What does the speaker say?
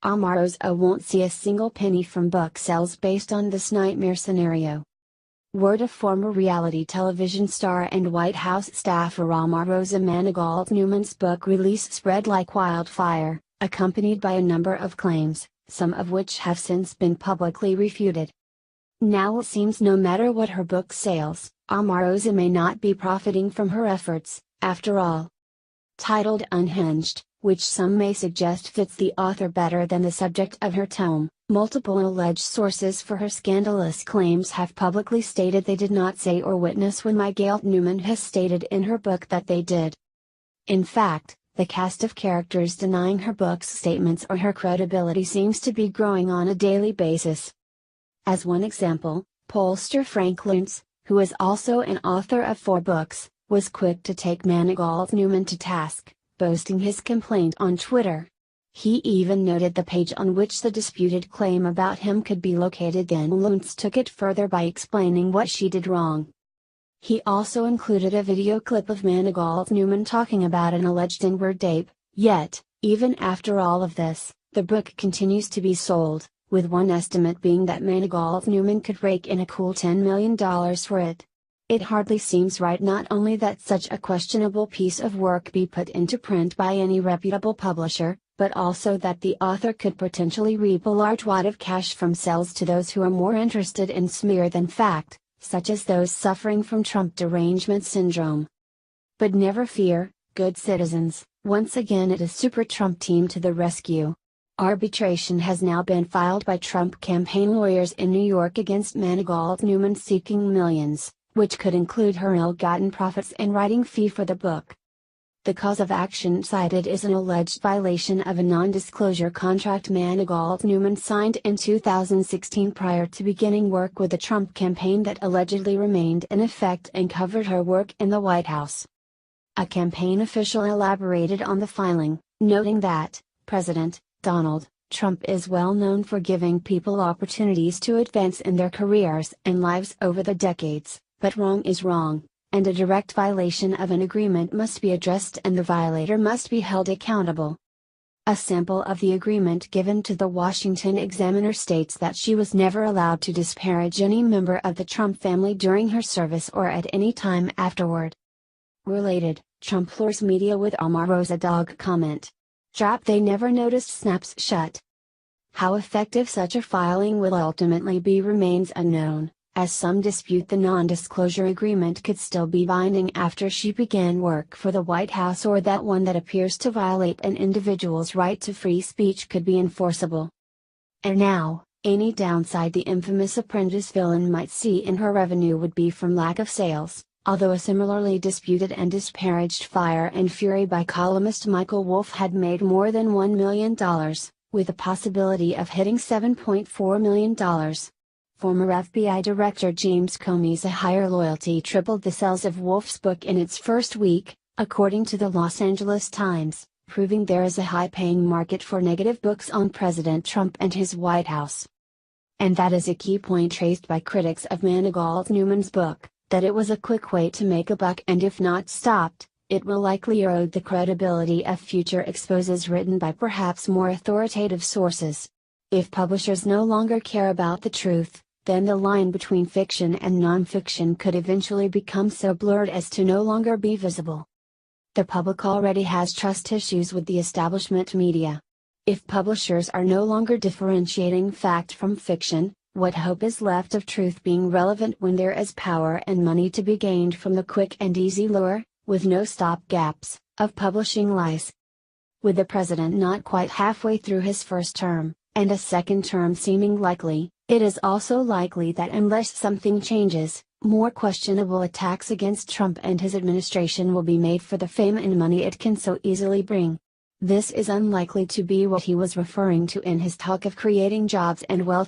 Omarosa won't see a single penny from book sales based on this nightmare scenario. Word of former reality television star and White House staffer Omarosa Manigault-Newman's book release spread like wildfire, accompanied by a number of claims, some of which have since been publicly refuted. Now it seems no matter what her book sales, Omarosa may not be profiting from her efforts, after all. Titled Unhinged, which some may suggest fits the author better than the subject of her tome, multiple alleged sources for her scandalous claims have publicly stated they did not say or witness when Maigault-Newman has stated in her book that they did. In fact, the cast of characters denying her book's statements or her credibility seems to be growing on a daily basis. As one example, pollster Frank Luntz, who is also an author of 4 books, was quick to take Manigault-Newman to task, boasting his complaint on Twitter. He even noted the page on which the disputed claim about him could be located. Then Luntz took it further by explaining what she did wrong. He also included a video clip of Manigault-Newman talking about an alleged inward ape, yet, even after all of this, the book continues to be sold, with one estimate being that Manigault-Newman could rake in a cool $10 million for it. It hardly seems right not only that such a questionable piece of work be put into print by any reputable publisher, but also that the author could potentially reap a large wad of cash from sales to those who are more interested in smear than fact, such as those suffering from Trump Derangement Syndrome. But never fear, good citizens, once again it is Super Trump team to the rescue. Arbitration has now been filed by Trump campaign lawyers in New York against Manigault-Newman seeking millions, which could include her ill-gotten profits and writing fee for the book. The cause of action cited is an alleged violation of a non-disclosure contract Manigault-Newman signed in 2016 prior to beginning work with the Trump campaign that allegedly remained in effect and covered her work in the White House. A campaign official elaborated on the filing, noting that, President Donald Trump is well known for giving people opportunities to advance in their careers and lives over the decades, but wrong is wrong, and a direct violation of an agreement must be addressed and the violator must be held accountable. A sample of the agreement given to the Washington Examiner states that she was never allowed to disparage any member of the Trump family during her service or at any time afterward. Related, Trump floors media with Omarosa dog comment. Drop they never noticed snaps shut. How effective such a filing will ultimately be remains unknown, as some dispute the non-disclosure agreement could still be binding after she began work for the White House, or that one that appears to violate an individual's right to free speech could be enforceable. And now, any downside the infamous apprentice villain might see in her revenue would be from lack of sales, although a similarly disputed and disparaged Fire and Fury by columnist Michael Wolff had made more than $1 million, with the possibility of hitting $7.4 million. Former FBI Director James Comey's A Higher Loyalty tripled the sales of Wolff's book in its first week, according to the Los Angeles Times, proving there is a high-paying market for negative books on President Trump and his White House. And that is a key point raised by critics of Manigault-Newman's book, that it was a quick way to make a buck, and if not stopped, it will likely erode the credibility of future exposes written by perhaps more authoritative sources. If publishers no longer care about the truth, then the line between fiction and non-fiction could eventually become so blurred as to no longer be visible. The public already has trust issues with the establishment media. If publishers are no longer differentiating fact from fiction, what hope is left of truth being relevant when there is power and money to be gained from the quick and easy lure, with no stop gaps, of publishing lies? With the president not quite halfway through his first term, and a second term seeming likely, it is also likely that unless something changes, more questionable attacks against Trump and his administration will be made for the fame and money it can so easily bring. This is unlikely to be what he was referring to in his talk of creating jobs and wealth